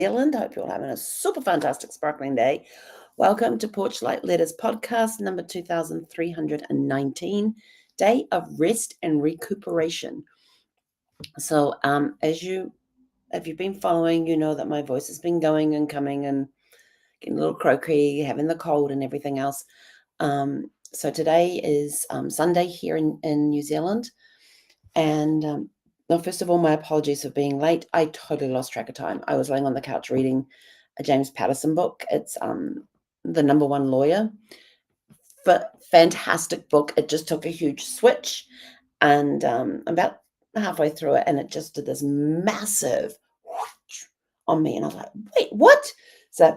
Zealand. Hope you're all having a super fantastic sparkling day. Welcome to Porch Light Letters podcast number 2319, Day of Rest and Recuperation. So, if you've been following, you know that my voice has been going and coming and getting a little croaky, having the cold and everything else. So today is Sunday here in New Zealand, and well, first of all, my apologies for being late. I totally lost track of time. I was laying on the couch reading a James Patterson book. It's The Number One Lawyer. But fantastic book. It just took a huge switch, and I'm about halfway through it, and it just did this massive whoosh on me, and I was like, "Wait, what?" So I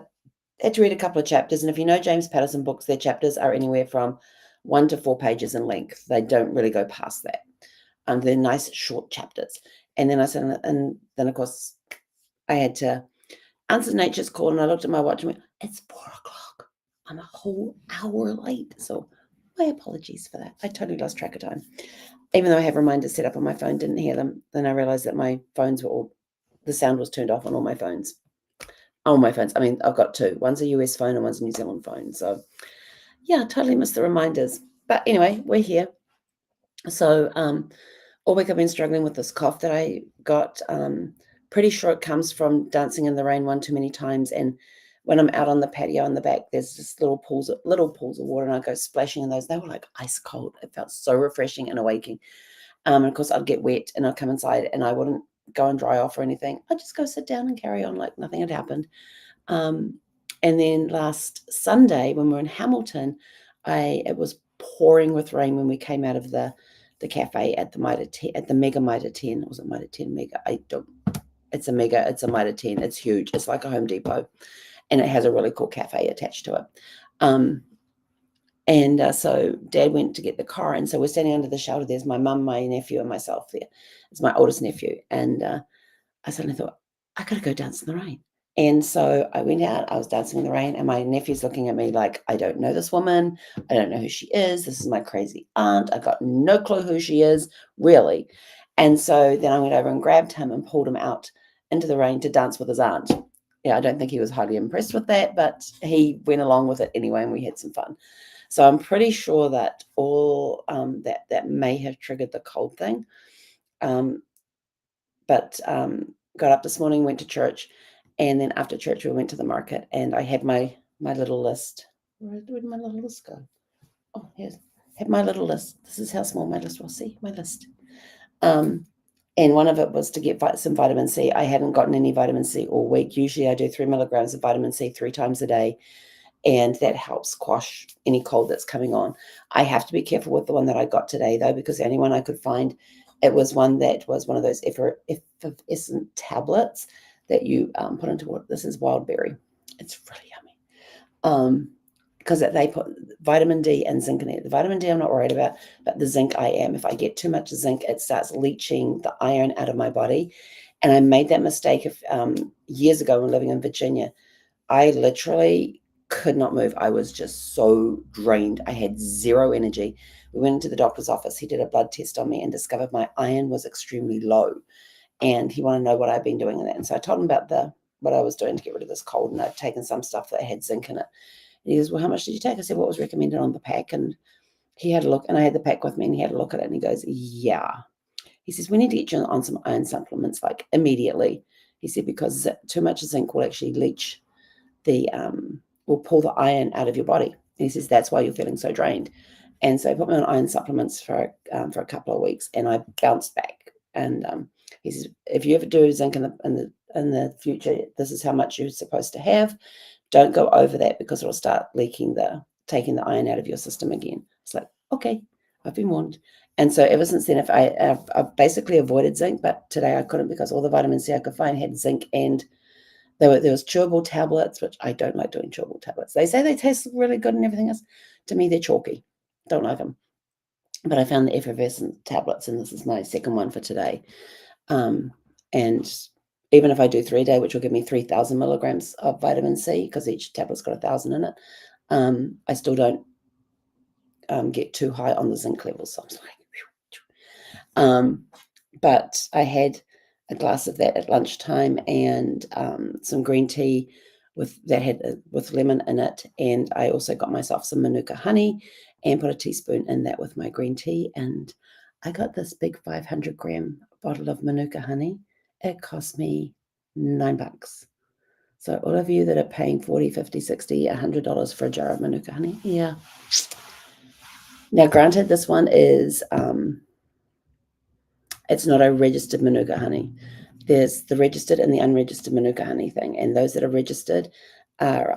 had to read a couple of chapters, and if you know James Patterson books, their chapters are anywhere from 1 to 4 pages in length. They don't really go past that. They're nice short chapters. And then and then of course I had to answer nature's call, and I looked at my watch and went, it's 4 o'clock. I'm a whole hour late. So my apologies for that. I totally lost track of time. Even though I have reminders set up on my phone, didn't hear them. Then I realized that my phones were the sound was turned off on all my phones. All my phones. I mean, I've got two. One's a US phone and one's a New Zealand phone. So yeah, totally missed the reminders. But anyway, we're here. So all week I've been struggling with this cough that I got. Pretty sure it comes from dancing in the rain one too many times. And when I'm out on the patio in the back, there's just little pools of water, and I go splashing in those. They were like ice cold. It felt so refreshing and awaking. And of course, I'd get wet and I'd come inside and I wouldn't go and dry off or anything. I'd just go sit down and carry on like nothing had happened. And then last Sunday, when we were in Hamilton, it was pouring with rain when we came out of the cafe at the Mega Mitre 10. Was it Mitre 10 Mega? It's a Mega, it's a Mitre 10. It's huge. It's like a Home Depot, and it has a really cool cafe attached to it. So Dad went to get the car, and so we're standing under the shelter. There's my mum, my nephew, and myself there. It's my oldest nephew, and I suddenly thought, I gotta go dance in the rain. And so I went out, I was dancing in the rain, and my nephew's looking at me like, I don't know this woman. I don't know who she is. This is my crazy aunt. I got no clue who she is, really. And so then I went over and grabbed him and pulled him out into the rain to dance with his aunt. Yeah, I don't think he was highly impressed with that, but he went along with it anyway, and we had some fun. So I'm pretty sure that all that may have triggered the cold thing. But got up this morning, went to church, and then after church we went to the market, and I had my little list. Where did my little list go? Oh, here's had my little list. This is how small my list was. See my list. And one of it was to get some vitamin C. I hadn't gotten any vitamin C all week. Usually I do 3 milligrams of vitamin C 3 times a day, and that helps quash any cold that's coming on. I have to be careful with the one that I got today, though, because the only one I could find, it was one that was one of those effervescent tablets that you put into what this is wild berry. It's really yummy. Because they put vitamin D and zinc in it. The vitamin D I'm not worried about, but the zinc I am. If I get too much zinc, it starts leaching the iron out of my body. And I made that mistake years ago when living in Virginia. I literally could not move. I was just so drained. I had zero energy. We went into the doctor's office. He did a blood test on me and discovered my iron was extremely low. And he wanted to know what I'd been doing in that. And so I told him about what I was doing to get rid of this cold. And I'd taken some stuff that had zinc in it. And he goes, well, how much did you take? I said, what was recommended on the pack? And he had a look, and I had the pack with me, and he had a look at it, and he goes, yeah. He says, we need to get you on some iron supplements, like immediately. He said, because too much zinc will actually leach will pull the iron out of your body. And he says, that's why you're feeling so drained. And so he put me on iron supplements for a couple of weeks, and I bounced back. And he says, if you ever do zinc in the future, this is how much you're supposed to have. Don't go over that, because it'll start taking the iron out of your system again. It's like, okay, I've been warned. And so ever since then, I've basically avoided zinc, but today I couldn't, because all the vitamin C I could find had zinc, and there was chewable tablets, which I don't like doing chewable tablets. They say they taste really good and everything else. To me, they're chalky. Don't like them. But I found the effervescent tablets, and this is my second one for today. And even if I do 3 a day, which will give me 3,000 milligrams of vitamin C, because each tablet's got 1,000 in it, I still don't get too high on the zinc levels. So I was like, but I had a glass of that at lunchtime, and some green tea with lemon in it. And I also got myself some Manuka honey and put a teaspoon in that with my green tea. And I got this big 500-gram bottle of Manuka honey. It cost me $9. So all of you that are paying $40, $50, $60, $100 for a jar of Manuka honey, yeah. Now, granted, this one is it's not a registered Manuka honey. There's the registered and the unregistered Manuka honey thing, and those that are registered are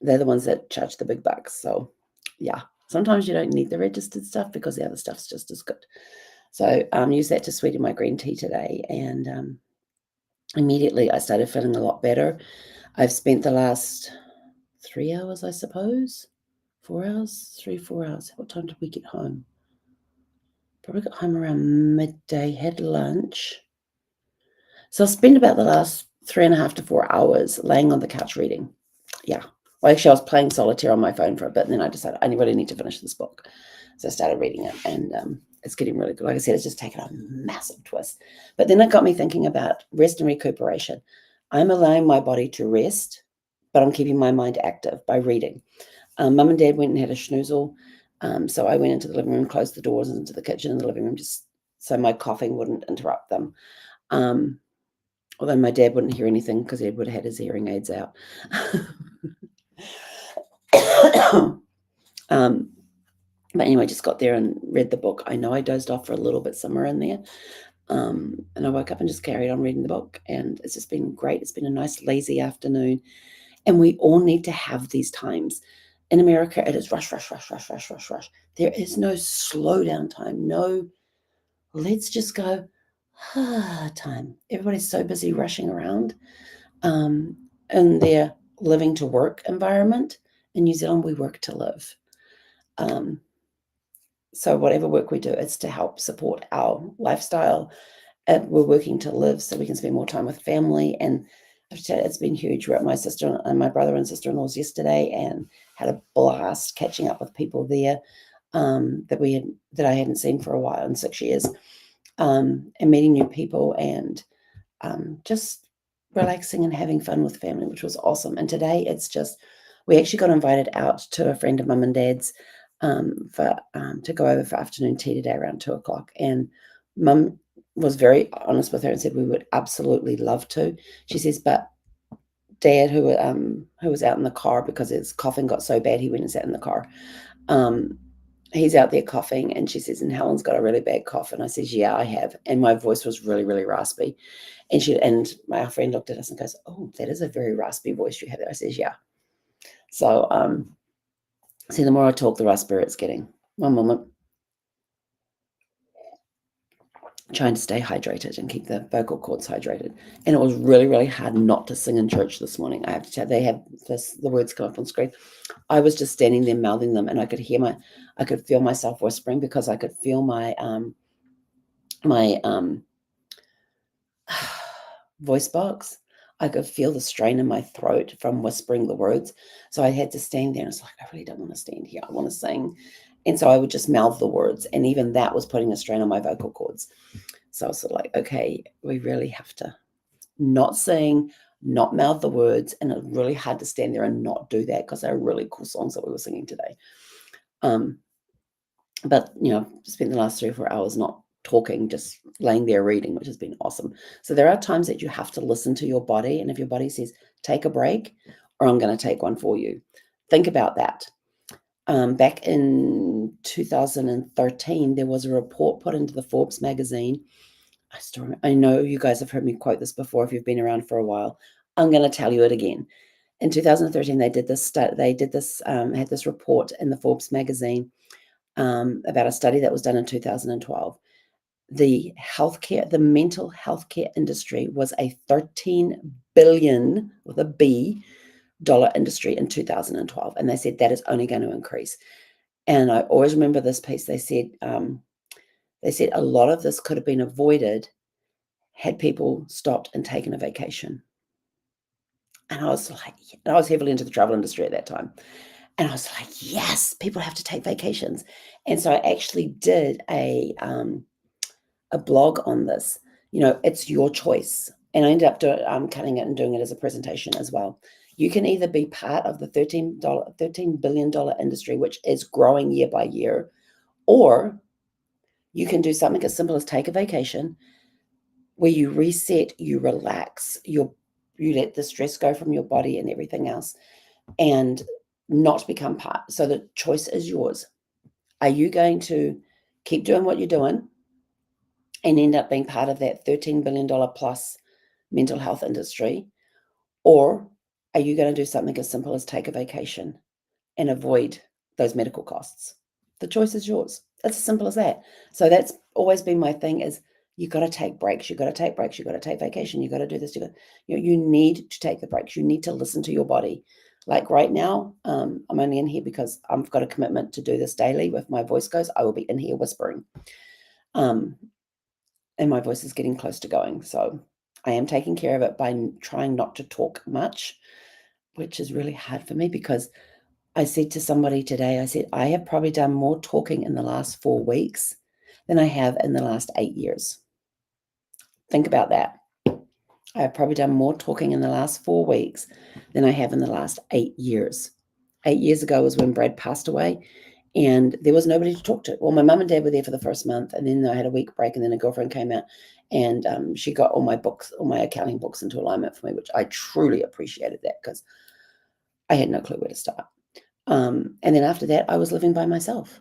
they're the ones that charge the big bucks. So yeah, sometimes you don't need the registered stuff because the other stuff's just as good. So use that to sweeten my green tea today, and immediately I started feeling a lot better. I've spent the last 3 hours, I suppose, 4 hours, 4 hours. What time did we get home? Probably got home around midday, had lunch. So I spent about the last 3.5 to 4 hours laying on the couch reading. Yeah. Well, actually, I was playing solitaire on my phone for a bit, and then I decided I really need to finish this book. So I started reading it, and it's getting really good. Like I said, it's just taken a massive twist. But then it got me thinking about rest and recuperation. I'm allowing my body to rest, but I'm keeping my mind active by reading. Mum and Dad went and had a schnoozle. So I went into the living room, closed the doors into the kitchen and the living room just so my coughing wouldn't interrupt them. Although my dad wouldn't hear anything because he would have had his hearing aids out. But anyway, just got there and read the book. I know I dozed off for a little bit somewhere in there. And I woke up and just carried on reading the book. And it's just been great. It's been a nice, lazy afternoon. And we all need to have these times. In America, it is rush, rush, rush, rush, rush, rush, rush. There is no slow down time. No, let's just go time. Everybody's so busy rushing around in their living to work environment. In New Zealand, we work to live. So whatever work we do, it's to help support our lifestyle. We're working to live so we can spend more time with family. And it's been huge. We're at my sister and my brother and sister-in-law's yesterday and had a blast catching up with people there that I hadn't seen for a while, in 6 years, and meeting new people and just relaxing and having fun with family, which was awesome. And today we actually got invited out to a friend of Mum and Dad's to go over for afternoon tea today around 2:00. And Mum was very honest with her and said we would absolutely love to. She says, but Dad, who was out in the car because his coughing got so bad, he went and sat in the car. He's out there coughing, and she says, and Helen's got a really bad cough. And I says, yeah, I have. And my voice was really, really raspy. And my friend looked at us and goes, oh, that is a very raspy voice you have there. I says, yeah. So, see, the more I talk, the raspier it's getting. One moment. Trying to stay hydrated and keep the vocal cords hydrated. And it was really, really hard not to sing in church this morning. I have to tell you, they have the words come up on screen. I was just standing there mouthing them, and I could feel myself whispering because I could feel my voice box. I could feel the strain in my throat from whispering the words. So I had to stand there, and it's like, I really don't want to stand here. I want to sing. And so I would just mouth the words. And even that was putting a strain on my vocal cords. So I was sort of like, okay, we really have to not sing, not mouth the words. And it was really hard to stand there and not do that because they're really cool songs that we were singing today. But, spent the last 3 or 4 hours not talking, just laying there reading, which has been awesome. So there are times that you have to listen to your body. And if your body says, take a break, or I'm going to take one for you, think about that. Back in 2013, there was a report put into the Forbes magazine. I know you guys have heard me quote this before if you've been around for a while. I'm going to tell you it again. In 2013, they had this report in the Forbes magazine about a study that was done in 2012. The mental healthcare industry was a $13 billion with a B dollar industry in 2012, and they said that is only going to increase. And I always remember this piece. They said a lot of this could have been avoided had people stopped and taken a vacation. And I was heavily into the travel industry at that time. And I was like, yes, people have to take vacations. And so I actually did a blog on this. it's your choice. And I ended up cutting it and doing it as a presentation as well. You can either be part of the $13 billion industry, which is growing year by year, or you can do something as simple as take a vacation where you reset, you relax, you let the stress go from your body and everything else, and not become part. So the choice is yours. Are you going to keep doing what you're doing and end up being part of that $13 billion plus mental health industry? Or are you going to do something as simple as take a vacation and avoid those medical costs? The choice is yours. It's as simple as that. So that's always been my thing is you got to take breaks. You got to take breaks. You got to take vacation. You got to do this. You need to take the breaks. You need to listen to your body. Like right now, I'm only in here because I've got a commitment to do this daily. If my voice goes, I will be in here whispering. And my voice is getting close to going. So I am taking care of it by trying not to talk much, which is really hard for me because I said to somebody today, I said, I have probably done more talking in the last 4 weeks than I have in the last 8 years. Think about that. I have probably done more talking in the last 4 weeks than I have in the last 8 years. 8 years ago was when Brad passed away and there was nobody to talk to. Well, my mum and dad were there for the first month and then I had a week break and then a girlfriend came out and she got all my books, all my accounting books into alignment for me, which I truly appreciated that because I had no clue where to start. And then after that, I was living by myself.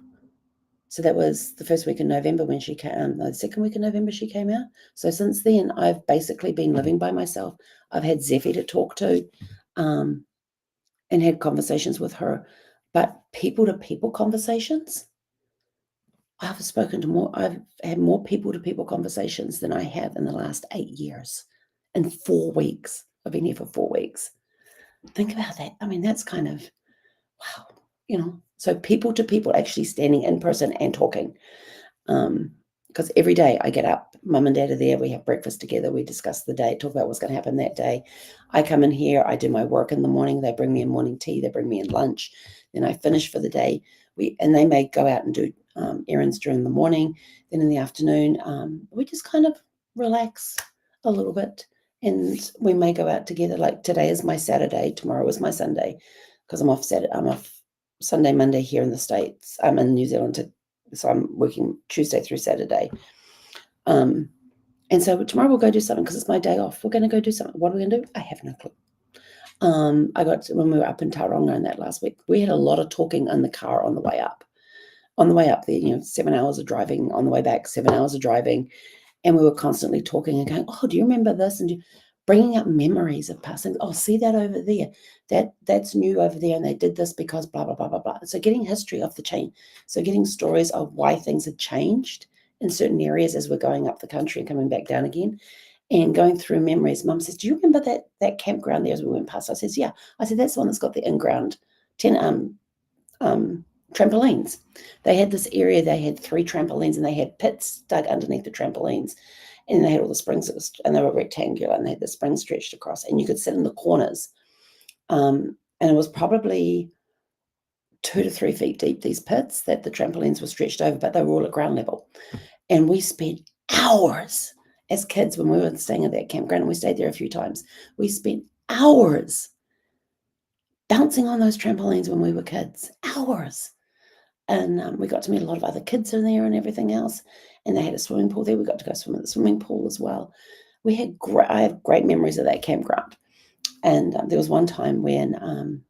So that was the first week in November when she came, the second week in November she came out. So since then, I've basically been living by myself. I've had Zeffie to talk to and had conversations with her. But people-to-people conversations, I've had more people-to-people conversations than I have in the last 8 years. In 4 weeks. I've been here for 4 weeks. Think about that. I mean, that's kind of, wow. So people to people actually standing in person and talking. Because every day I get up, mum and dad are there, we have breakfast together, we discuss the day, talk about what's going to happen that day. I come in here, I do my work in the morning, they bring me in morning tea, they bring me in lunch, then I finish for the day. And they may go out and do errands during the morning, then in the afternoon, we just kind of relax a little bit. And we may go out together, like today is my Saturday, tomorrow is my Sunday, because I'm off Sunday, Monday here in the States. I'm in New Zealand, so I'm working Tuesday through Saturday. And so tomorrow we'll go do something because it's my day off. We're going to go do something. What are we going to do? I have no clue. When we were up in Tauranga in that last week, we had a lot of talking in the car on the way up. On the way up there, 7 hours of driving. On the way back, 7 hours of driving. And we were constantly talking and going, oh, do you remember this? And bringing up memories of past things. Oh, see that over there. That's new over there. And they did this because blah, blah, blah, blah, blah. So getting history off the chain. So getting stories of why things had changed in certain areas as we're going up the country and coming back down again. And going through memories. Mum says, do you remember that campground there as we went past? I says, yeah. I said, that's the one that's got the in-ground 10 trampolines. They had this area, they had 3 trampolines and they had pits dug underneath the trampolines. And they had all the springs, and they were rectangular, and they had the springs stretched across, and you could sit in the corners. And it was probably 2 to 3 feet deep, these pits that the trampolines were stretched over, but they were all at ground level. And we spent hours as kids when we were staying at that campground, and we stayed there a few times. We spent hours bouncing on those trampolines when we were kids, hours. And we got to meet a lot of other kids in there and everything else. And they had a swimming pool there. We got to go swim at the swimming pool as well. I have great memories of that campground. And there was one time when,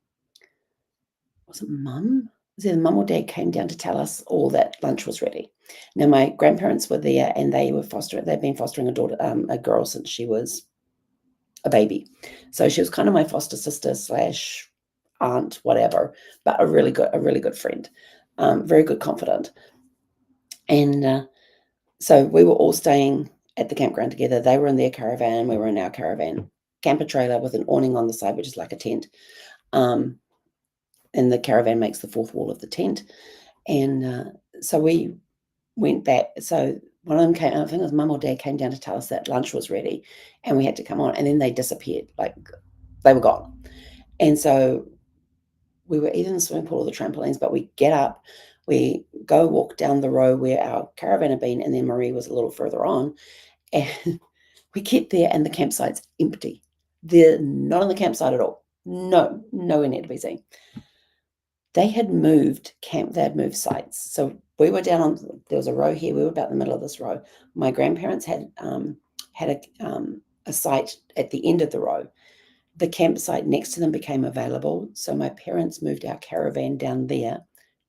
was it mum? Was either mum or dad came down to tell us all that lunch was ready. Now, my grandparents were there and they'd been fostering a girl since she was a baby. So she was kind of my foster sister / aunt, whatever, but a really good friend, very good confidant. And so we were all staying at the campground together. They were in their caravan, we were in our caravan, camper trailer with an awning on the side, which is like a tent. And the caravan makes the fourth wall of the tent. And so we went back. So one of them came, I think it was mum or dad, came down to tell us that lunch was ready and we had to come on. And then they disappeared, like they were gone. And so we were either in the swimming pool or the trampolines, but we get up, we go walk down the road where our caravan had been, and then Marie was a little further on. And We get there and the campsite's empty. They're not on the campsite at all. No, nowhere near to be seen. They had moved sites. So we were down on, there was a row here. We were about in the middle of this row. My grandparents had a site at the end of the row. The campsite next to them became available. So my parents moved our caravan down there.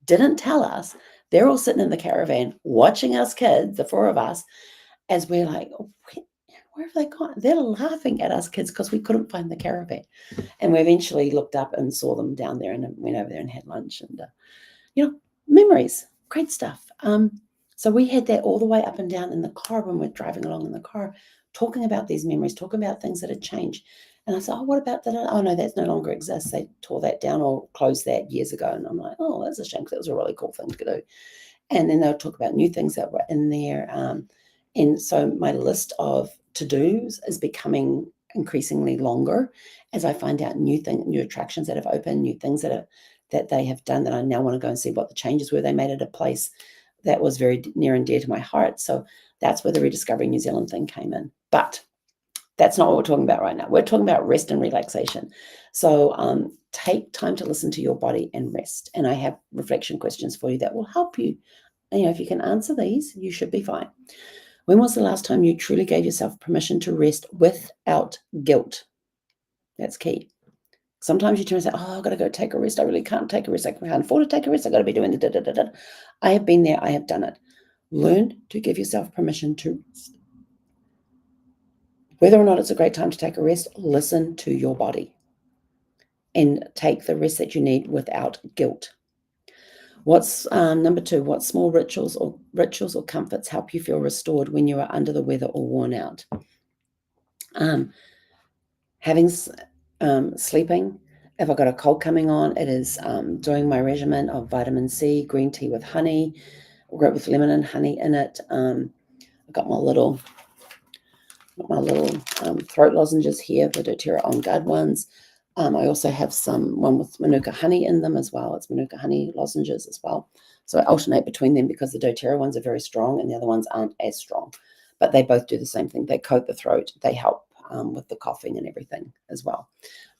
Didn't tell us. They're all sitting in the caravan watching us kids, the four of us, as we're like, oh, where have they gone? They're laughing at us kids because we couldn't find the caravan. And we eventually looked up and saw them down there and went over there and had lunch. And, memories, great stuff. So we had that all the way up and down in the car when we're driving along in the car, talking about these memories, talking about things that had changed. And I said, oh, what about that? Oh, no, that no longer exists. They tore that down or closed that years ago. And I'm like, oh, that's a shame because that was a really cool thing to do. And then they'll talk about new things that were in there. And so my list of to-dos is becoming increasingly longer as I find out new attractions that have opened, new things that they have done that I now want to go and see what the changes were. They made it a place that was very near and dear to my heart. So that's where the Rediscovering New Zealand thing came in. But that's not what we're talking about right now. We're talking about rest and relaxation. So take time to listen to your body and rest. And I have reflection questions for you that will help you. If you can answer these, you should be fine. When was the last time you truly gave yourself permission to rest without guilt? That's key. Sometimes you turn and say, oh, I've got to go take a rest. I really can't take a rest. I can't afford to take a rest. I've got to be doing the da-da-da-da. I have been there. I have done it. Learn to give yourself permission to rest. Whether or not it's a great time to take a rest, listen to your body and take the rest that you need without guilt. What's number 2? What small rituals or comforts help you feel restored when you are under the weather or worn out? Sleeping. If I've got a cold coming on, it is doing my regimen of vitamin C, green tea with honey, with lemon and honey in it. I've got my little throat lozenges here, the doTERRA On Guard ones. I also have one with Manuka honey in them as well. It's Manuka honey lozenges as well. So I alternate between them because the doTERRA ones are very strong and the other ones aren't as strong. But they both do the same thing. They coat the throat. They help with the coughing and everything as well.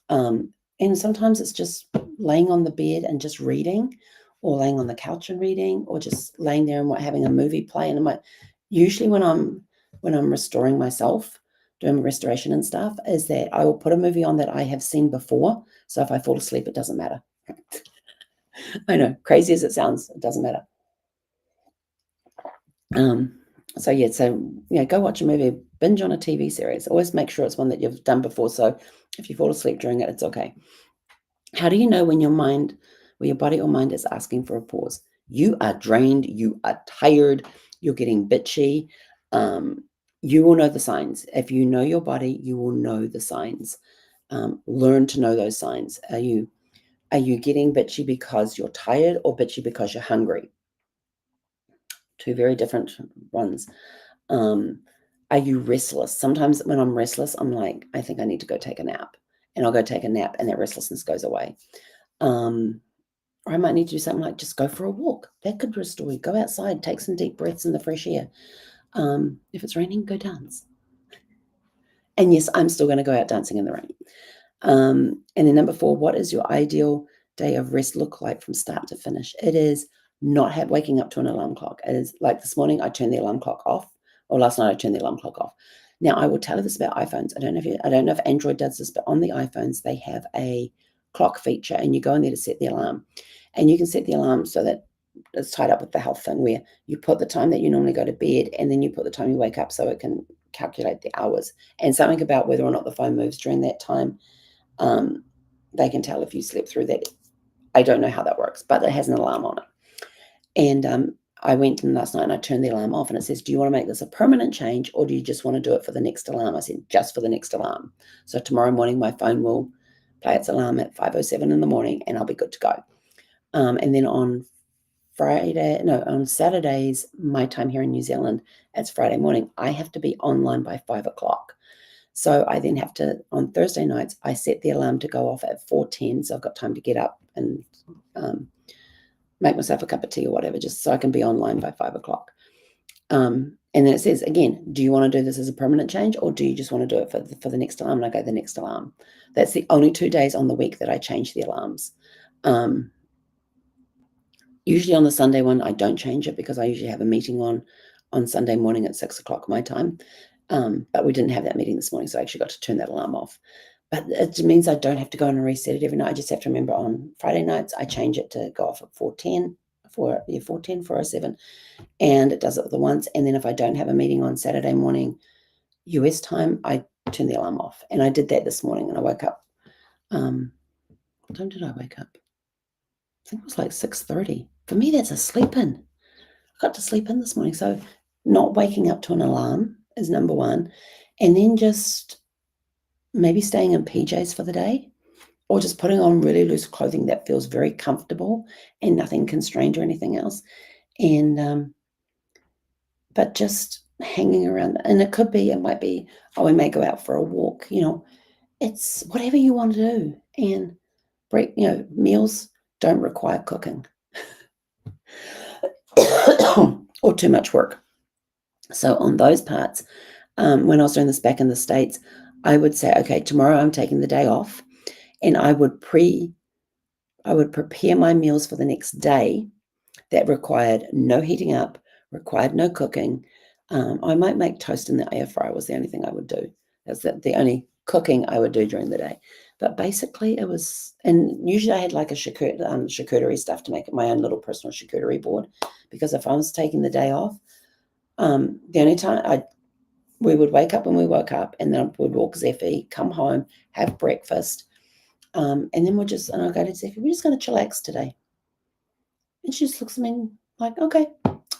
And sometimes it's just laying on the bed and just reading, or laying on the couch and reading, or just laying there and having a movie play. And usually when I'm restoring myself, doing restoration and stuff, is that I will put a movie on that I have seen before. So if I fall asleep, it doesn't matter. I know, crazy as it sounds, it doesn't matter. Go watch a movie, binge on a TV series. Always make sure it's one that you've done before. So if you fall asleep during it, it's okay. How do you know when your body or mind is asking for a pause? You are drained, you are tired, you're getting bitchy. You will know the signs. If you know your body, you will know the signs. Learn to know those signs. Are you getting bitchy because you're tired or bitchy because you're hungry? Two very different ones. Are you restless? Sometimes when I'm restless, I'm like, I think I need to go take a nap. And I'll go take a nap and that restlessness goes away. Or I might need to do something like just go for a walk. That could restore you. Go outside, take some deep breaths in the fresh air. If it's raining, go dance. And yes, I'm still going to go out dancing in the rain. And then number 4, what is your ideal day of rest look like from start to finish? It is not waking up to an alarm clock. It is like this morning, I turned the alarm clock off, or last night I turned the alarm clock off. Now, I will tell you this about iPhones. I don't know if Android does this, but on the iPhones, they have a clock feature, and you go in there to set the alarm. And you can set the alarm so that it's tied up with the health thing, where you put the time that you normally go to bed, and then you put the time you wake up so it can calculate the hours. And something about whether or not the phone moves during that time, they can tell if you slept through that. I don't know how that works, but it has an alarm on it. And I went in last night and I turned the alarm off, and it says, do you want to make this a permanent change, or do you just want to do it for the next alarm? I said, just for the next alarm. So tomorrow morning, my phone will play its alarm at 5:07 in the morning, and I'll be good to go. And then on Saturdays, my time here in New Zealand, it's Friday morning, I have to be online by 5 o'clock. So I then have to, on Thursday nights, I set the alarm to go off at 4:10. So I've got time to get up and make myself a cup of tea or whatever, just so I can be online by 5 o'clock. And then it says, again, do you want to do this as a permanent change, or do you just want to do it for the next alarm? And I go, the next alarm. That's the only 2 days on the week that I change the alarms. Usually on the Sunday one, I don't change it because I usually have a meeting on Sunday morning at 6 o'clock my time. But we didn't have that meeting this morning, so I actually got to turn that alarm off. But it means I don't have to go in and reset it every night. I just have to remember on Friday nights, I change it to go off at 4:10, 4:07, and it does it the once. And then if I don't have a meeting on Saturday morning, US time, I turn the alarm off. And I did that this morning, and I woke up. What time did I wake up? I think it was like 6:30. For me, that's a sleep in. I got to sleep in this morning. So not waking up to an alarm is number one. And then just maybe staying in PJs for the day, or just putting on really loose clothing that feels very comfortable and nothing constrained or anything else. And but just hanging around. And it might be, oh, we may go out for a walk. It's whatever you want to do. And meals don't require cooking or too much work. So on those parts, when I was doing this back in the States, I would say, okay, tomorrow I'm taking the day off, and I would prepare my meals for the next day that required no heating up, required no cooking. I might make toast in the air fryer was the only thing I would do. That's the only cooking I would do during the day. But basically it was, and usually I had like a charcuterie stuff to make it my own little personal charcuterie board, because if I was taking the day off, the only time we would wake up when we woke up, and then we'd walk Zeffie, come home, have breakfast, and then I'll go to Zeffie, we're just going to chillax today. And she just looks at me like, okay,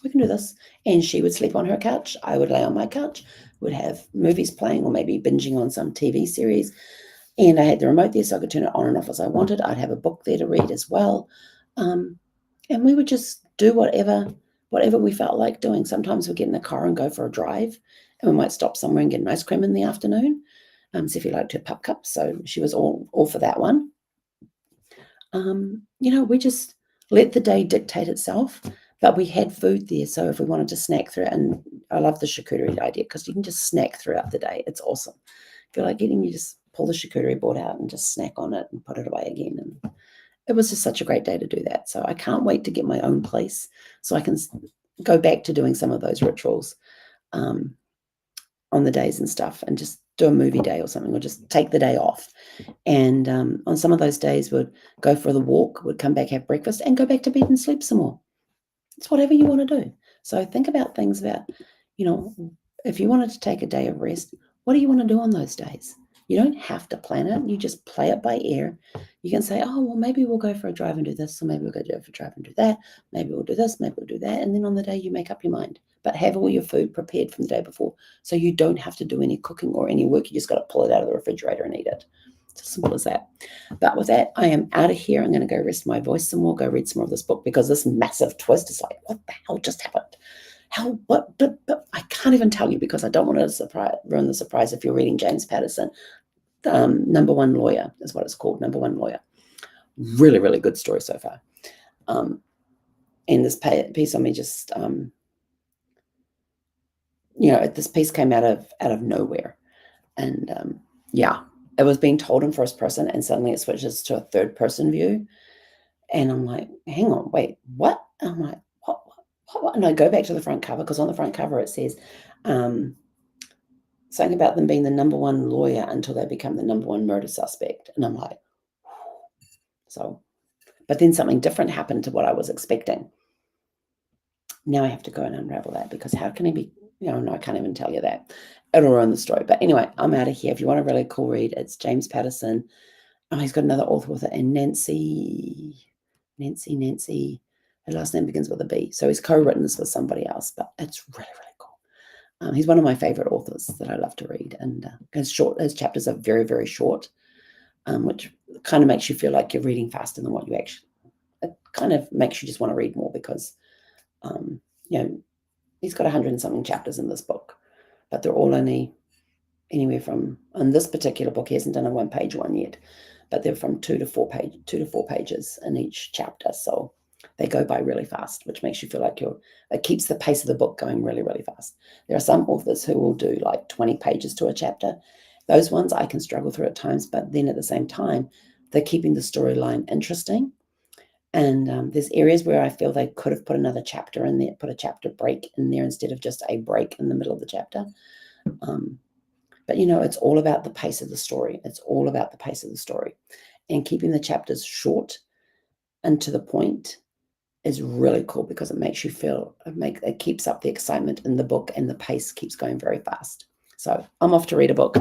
we can do this. And she would sleep on her couch. I would lay on my couch, would have movies playing or maybe binging on some TV series. And I had the remote there so I could turn it on and off as I wanted. I'd have a book there to read as well. And we would just do whatever we felt like doing. Sometimes we'd get in the car and go for a drive, and we might stop somewhere and get an ice cream in the afternoon. Sophie liked her pup cup, so she was all for that one. We just let the day dictate itself, but we had food there. So if we wanted to snack through it, and I love the charcuterie idea because you can just snack throughout the day. It's awesome. If you like eating, you just pull the charcuterie board out and just snack on it and put it away again. And it was just such a great day to do that. So I can't wait to get my own place so I can go back to doing some of those rituals on the days and stuff, and just do a movie day or something, or just take the day off. And on some of those days, we'd go for the walk, would come back, have breakfast, and go back to bed and sleep some more. It's whatever you want to do. So think about things about, if you wanted to take a day of rest, what do you want to do on those days? You don't have to plan it. You just play it by ear. You can say, oh, well, maybe we'll go for a drive and do this. Or maybe we'll go for a drive and do that. Maybe we'll do this. Maybe we'll do that. And then on the day, you make up your mind. But have all your food prepared from the day before, so you don't have to do any cooking or any work. You just got to pull it out of the refrigerator and eat it. It's as simple as that. But with that, I am out of here. I'm going to go rest my voice some more, go read some more of this book, because this massive twist is like, what the hell just happened? But I can't even tell you, because I don't want to ruin the surprise if you're reading James Patterson. Number One Lawyer is what it's called, Number One Lawyer. Really, really good story so far. And this piece on me just, this piece came out of nowhere. And it was being told in first person, and suddenly it switches to a third person view. And I'm like, hang on, wait, what? And I'm like, what? And I go back to the front cover, because on the front cover it says something about them being the number one lawyer until they become the number one murder suspect. And I'm like, so, but then something different happened to what I was expecting. Now I have to go and unravel that, because how can he be, no, I can't even tell you that. It'll ruin the story. But anyway, I'm out of here. If you want a really cool read, it's James Patterson. Oh, he's got another author with it, and Nancy. Her last name begins with a B. So he's co-written this with somebody else, but it's really, really cool. He's one of my favorite authors that I love to read, and his chapters are very, very short, which kind of makes you feel like you're reading faster than what you actually. It kind of makes you just want to read more, because, he's got 100 and something chapters in this book, but they're all only anywhere from, on this particular book, he hasn't done a one-page one yet, but they're from 2 to 4 pages in each chapter. So They go by really fast, which makes you feel like it keeps the pace of the book going really, really fast. There are some authors who will do like 20 pages to a chapter. Those ones I can struggle through at times, but then at the same time, they're keeping the storyline interesting. And there's areas where I feel they could have put another chapter in there, put a chapter break in there instead of just a break in the middle of the chapter. But it's all about the pace of the story. It's all about the pace of the story. And keeping the chapters short and to the point is really cool because it makes you feel, it keeps up the excitement in the book, and the pace keeps going very fast. So I'm off to read a book.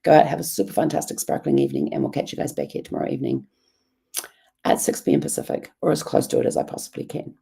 Go out, have a super fantastic sparkling evening, and we'll catch you guys back here tomorrow evening at 6 p.m. Pacific, or as close to it as I possibly can.